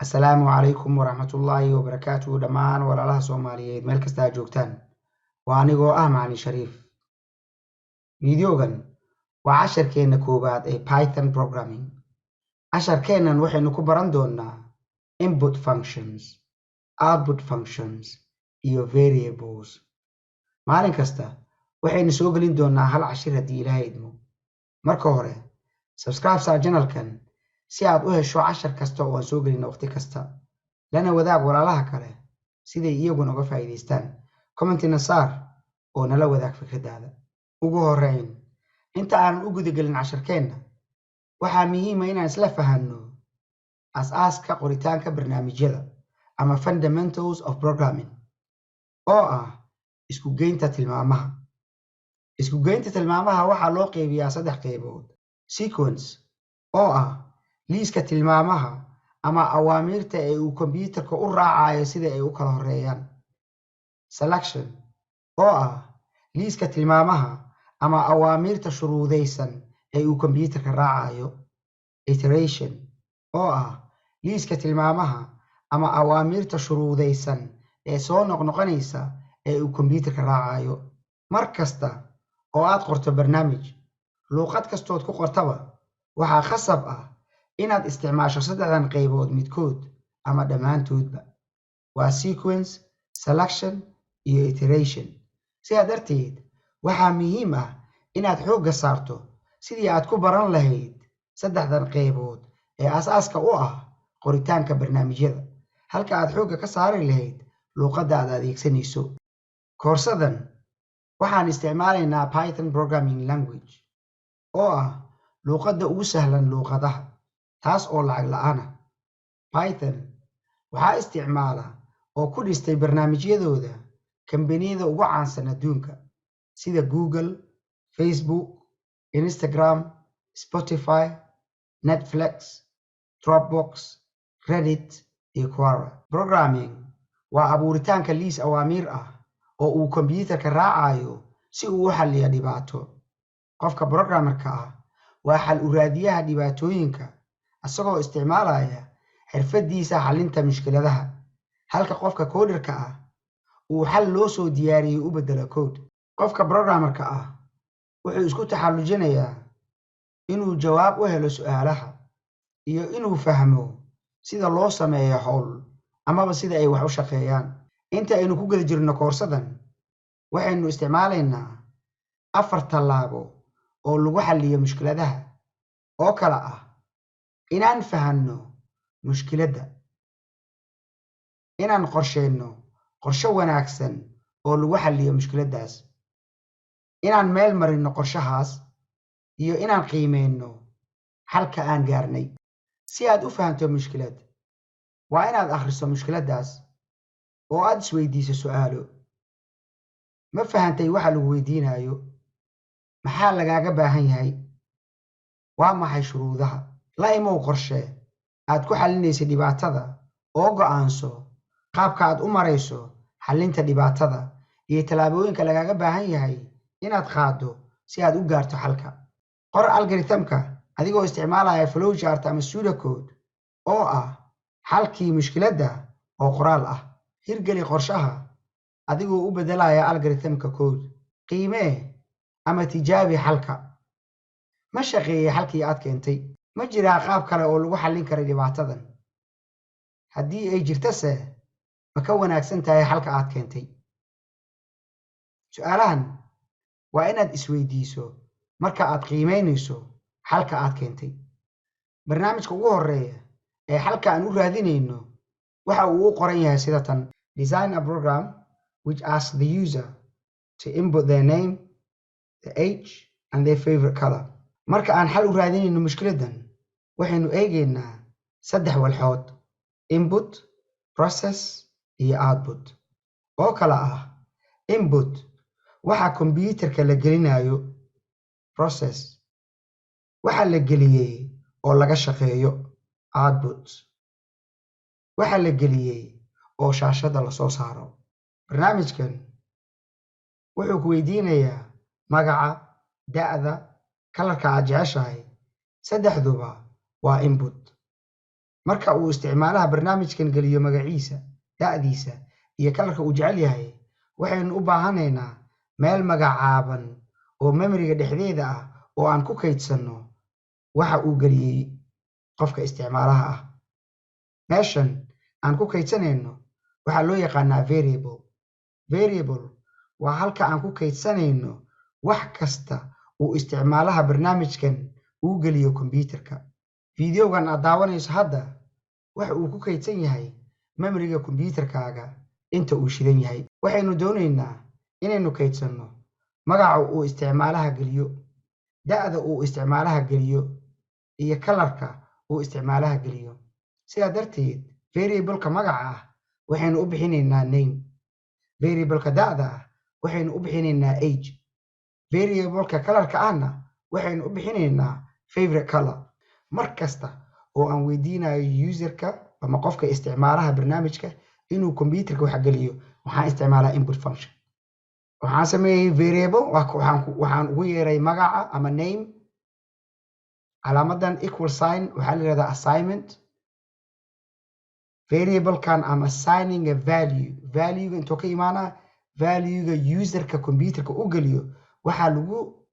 Assalaamu calaykum waraxmatullaahi wabarakaatuhu dhammaan walaalaha Soomaaliyeed meel kasta aad joogtaan. Waa anigoo ah Macalin Shariif. Fiidiyogan waa casharkeena koowaad ee Python programming. Casharkeennan waxaynu ku baran doonaa input functions, output functions iyo variables. Maalin kasta waxaynu soo gelin doonaa hal cashir haddii Ilaahay idmo. Marka hore, subscribe sa channelkan si aad u hesho cashar kasta oo aan soo gelino waqti kasta. Lana wadaag walaalaha kale siday iyaguna uga faa'iidaystaan. Commentina saar oo nala wadaag fikradaada. Ugu horreyn, inta aan u gudagelin casharkeenna, waxaa muhiim ah inaan isla fahanno aasaaska qoritaanka barnaamijyada ama fundamentals of programming oo ah isku geynta tilmaamaha. Isku geynta tilmaamaha waxaa loo qeybiyaa 3 qaybood: sequence oo ah liiska tilmaamaha ama awaamiirta ee uu kombiyuutarka u raacayo sida ay u kala horeeyaan; selection oo ah liiska tilmaamaha ama awaamiirta shuruudaysan ee uu kombiyuutarka raacayo; iteration oo ah liiska tilmaamaha ama awaamiirta shuruudaysan ee soo noqnoqonaysa ee uu kombiyuutarka raacayo. Mar kasta oo aad qorto barnaamij, luuqad kastood ku qortaba waxaa khasab ah inaad isticmaasho 3dan qaybood midkood ama dhammaantoodba. Waa sequence, selection iyo iteration. Sidaa darteed, waxaa muhiim ah inaad xoogga saarto sidii aad ku baran lahayd 3dan qaybood ee aasaaska u ah qoritaanka barnaamijyada, halka aad xoogga ka saari lahayd luuqadda aad adeegsanayso. Koorsadan waxaan isticmaalaynaa Python Programming Language oo ah luuqadda ugu sahlan luuqadaha, taas oo lacag la'aan ah. Python waxaa isticmaala oo ku dhistay barnaamijyadooda kambaniyada ugu caansan adduunka sida Google, Facebook, Instagram, Spotify, Netflix, Dropbox, Reddit iyo Quora. Programming waa abuuritaanka liis awaamiir ah oo uu kombiyuutarka raacayo si uu u xalliyo dhibaato. Qofka programmerka ah waa xal u raadiyaha dhibaatooyinka asagoo isticmaalaya xirfadiisa xallinta mushkiladaha, halka qofka coderka ah uu xal loo soo diyaariyey u beddelo code. Qofka programmerka ah wuxuu isku taxallujinayaa inuu jawaab u helo su'aalaha iyo inuu fahmo sida loo sameeyo hawl amaba sida ay wax u shaqeeyaan. Inta aynu ku guda jirno koorsadan, waxaynu isticmaalaynaa 4 tallaabo oo lagu xalliyo mushkiladaha oo kala ah: inaan fahanno mushkiladda, inaan qorsheyno qorshe wanaagsan oo lagu xalliyo mushkiladdaas, inaan meel marino qorshahaas, iyo inaan qiimeyno xalka aan gaarnay. Si aad u fahanto mushkilad, waa inaad akhriso mushkiladdaas oo aad isweydiiso su'aalo. Ma fahantay waxa lagu weydiinayo? Maxaa lagaaga baahan yahay? Waa maxay shuruudaha? La imow qorshe aad ku xallinaysa dhibaatada oo go'aanso qaabka aad u marayso xallinta dhibaatada iyo tallaabooyinka lagaaga baahan yahay inaad qaado si aad u gaarto xalka. Qor algorithm-ka adigoo isticmaalaya flowchart ama pseudocode oo ah xalkii mushkiladda oo qoraal ah. Hirgeli qorshaha adigoo u beddelaya algorithm-ka code. Qiimee ama tijaabi xalka. Ma shaqeeyey xalkii aad keentay? Ma jiraa qaab kale oo lagu xallin karo dhibaatadan? Haddii ay jirtase, ma ka wanaagsan tahay xalka aad keentay? Su'aalahan waa inaad isweydiiso marka aad qiimeynayso xalka aad keentay. Barnaamijka ugu horreeya ee xalka aan u raadinayno waxa uu u qoran yahay sida tan: Design a program which asks the user to input their name, the age, and their favorite color. Marka aan xal u raadinayno mushkiladan, waxaynu eegaynaa 3 walxood: input, process iyo output, oo kala ah: input waxa kombiyuutarka la gelinayo; process waxa la geliyey oo laga shaqeeyo; output waxa la geliyey oo shaashada la soo saaro. Barnaamijkan wuxuu ku weydiinayaa magaca, da'da, kalarka aad jeceshahay. 3duba waa input. marka uu isticmaalaha barnaamijkan geliyo magaciisa, da'diisa iyo kalarka uu jecel yahay, waxaynu u baahanaynaa meel magacaaban oo memoryga dhexdeeda ah oo aan ku kaydsanno waxa uu geliyey qofka isticmaalaha ah. meeshan aan ku kaydsanayno waxaa loo yaqaanaa variable. Variable waa halka aan ku kaydsanayno wax kasta uu isticmaalaha barnaamijkan uu geliyo kombiyuutarka. Fiidiyogan aad daawanayso hadda waxa uu ku kaydsan yahay memoryga kombiyuutarkaaga inta uu shidan yahay. Waxaynu doonaynaa inaynu kaydsanno magaca uu isticmaalaha geliyo, da'da uu isticmaalaha geliyo iyo kalarka uu isticmaalaha geliyo. sidaa darteed variableka magaca ah waxaynu u bixinaynaa name, variableka da'da ah waxaynu u bixinaynaa age, variableka kalarka ahna waxaynu u bixinaynaa favorite color. mar kasta oo aan weydiinayo userka ama qofka isticmaalaha barnaamijka inuu kombiyuutarka wax geliyo, waxaan isticmaalaa input function. waxaan sameeyey variable, waxaan ugu yeeray magaca ama name, calaamadan equal sign waxaa la yidhahdaa assignment. variablekan I'm assigning a value. valuega intuu ka imaanaa valuega userka kombiyuutarka u geliyo waxaa lagu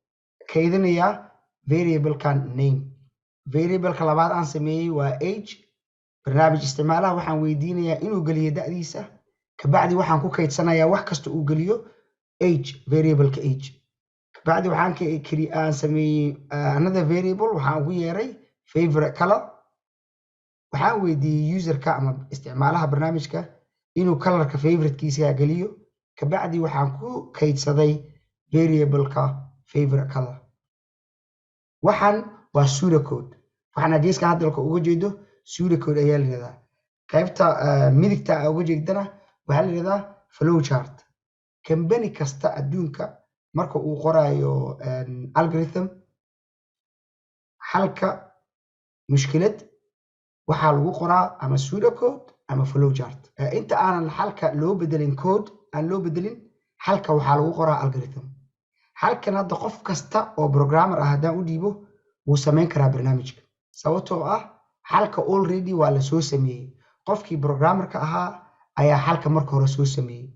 kaydinayaa variablekan name. variableka labaad aan sameeyey waa age. barnaamij isticmaalaha waxaan weydiinayaa inuu geliyo da'diisa, kabacdi waxaan ku kaydsanayaa wax kasta uu geliyo age, variableka age. kabacdi aan sameeyey another variable, waxaan ugu yeeray favorite color. waxaan weydiiyey userka ama isticmaalaha barnaamijka inuu kalarka favoritekiisa geliyo, kabacdi waxaan ku kaydsaday variableka favorite color. waxaan waa pseudocode. waxaana geeska hadalka uga jeedo pseudocode ayaa la yidhahdaa. qaybta midigta uga jeedana waxaa la yidhahdaa flowchart. kambani kasta adduunka marka uu qoraayo algorithm, xalka mushkilad, waxaa lagu qoraa ama pseudocode ama flowchart. inta aanan xalka loo bedelin code aan loo bedelin, xalka waxaa lagu qoraa algorithm. xalkan hadda qof kasta oo programmer ah haddaan u dhiibo wuu samayn karaa barnaamijka, sababtoo ah xalka already waa la soo sameeyey. qofkii programmerka ahaa ayaa xalka marka hore soo sameeyey.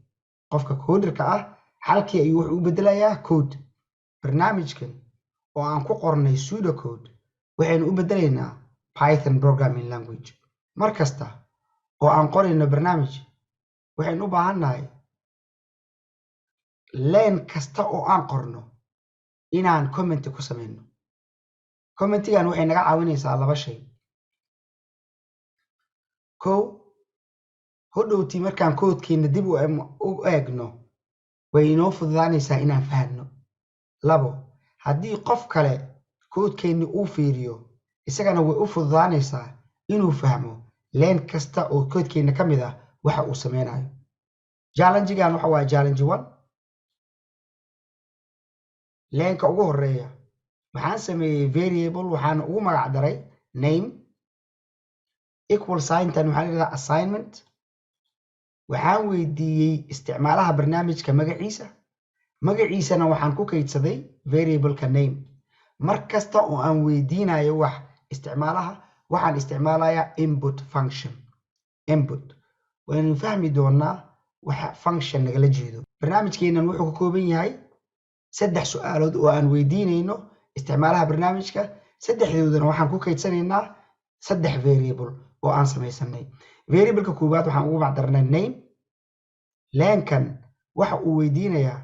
qofka coderka ah xalkii ayuu wuxuu u bedelayaa code. barnaamijkan oo aan ku qornay pseudocode waxaynu u bedelaynaa Python programming language. mar kasta oo aan qorayno barnaamij waxaynu u baahannahay leen kasta oo aan qorno inaan comment ku samayno. commentigan waxay naga caawinaysaa laba shay. kow, hodhowtii markaan koodkeena dib u eegno way inoo fududaanaysaa inaan fahanno. labo, haddii qof kale koodkeenni uu fiiriyo isagana way u fududaanaysaa inuu fahmo leen kasta oo koodkeenna ka mid ah waxa uu sameynayo. challengegan waxa waa challenge 1. leenka ugu horeeya waxaan sameeyey variable, waxaan ugu magac daray name. equal signtan waxaa la yidhahdaa assignment. waxaan weydiiyey isticmaalaha barnaamijka magaciisana waxaan ku kaydsaday variableka name. mar kasta oo aan weydiinayo wax isticmaalaha waxaan isticmaalayaa input function. input waynu fahmi doonaa waxa function nagala jeedo. barnaamijkeennan wuxuu ka kooban yahay 3 su'aalood oo aan weydiinayno isticmaalaha barnaamijka. 3doodana waxaan ku kaydsanaynaa 3 variable oo aan samaysanay. variableka koowaad waxaan ugu macdarnay name. leenkan waxa uu weydiinayaa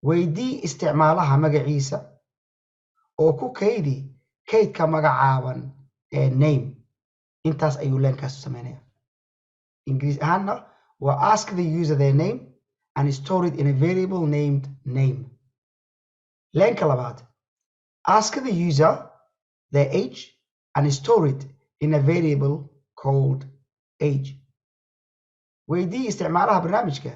weydii isticmaalaha magaciisa oo ku kaydi kaydka magacaaban ee name. intaas ayuu leenkaas sameynaya. ingiriis ahaanna waa ask the user their name and store it in a variable named name. leenka labaad, ask the user their age and store it in a variable called age. weydii isticmaalaha barnaamijka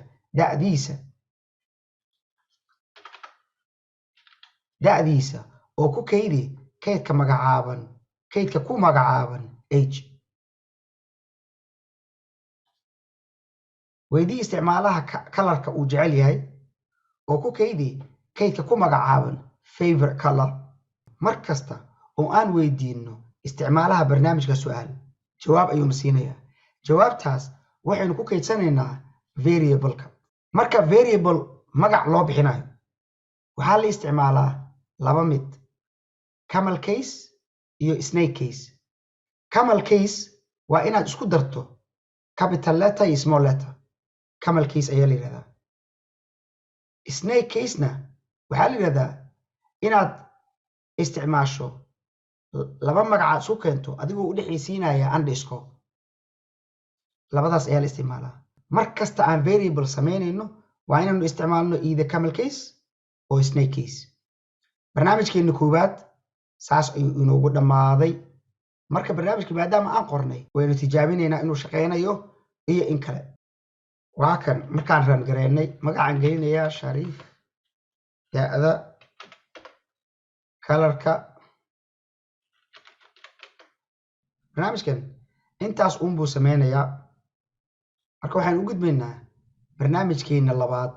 da'diisa oo ku kaydi kaydka ku magacaaban age. weydii isticmaalaha kalarka uu jecel yahay oo ku kaydi kaydka ku magacaaban favorite color. mar kasta oo aan weydiino isticmaalaha barnaamijka su'aal jawaab ayuu siinayaa jawaabtaas waxaynu ku kaydsanaynaa variable-ka marka variable magac loo bixinayo waxaa la isticmaalaa laba mid camel case iyo snake case camel case waa inaad isku darto capital letter iyo small letter camel case ayaa la yidhahdaa snake case-na waxaa la yidhahdaa inaad isticmaasho laba magacaad isku keento adigoo u dhexaysiinaya underscore labadaas ayaa la isticmaalaa mar kasta aan variable samaynayno waa inaynu isticmaalno either camel case oo snake case barnaamijkeena koowaad saas ayuu inoogu dhammaaday marka barnaamijka maadaama aan qornay waynu tijaabinaynaa inuu shaqaynayo iyo in kale waa kan markaan ran gareynay magacaan gelinayaa shariif da'da kalarka barnaamijkan intaas uun buu sameynayaa marka waxaan u gudbaynaa barnaamijkeena labaad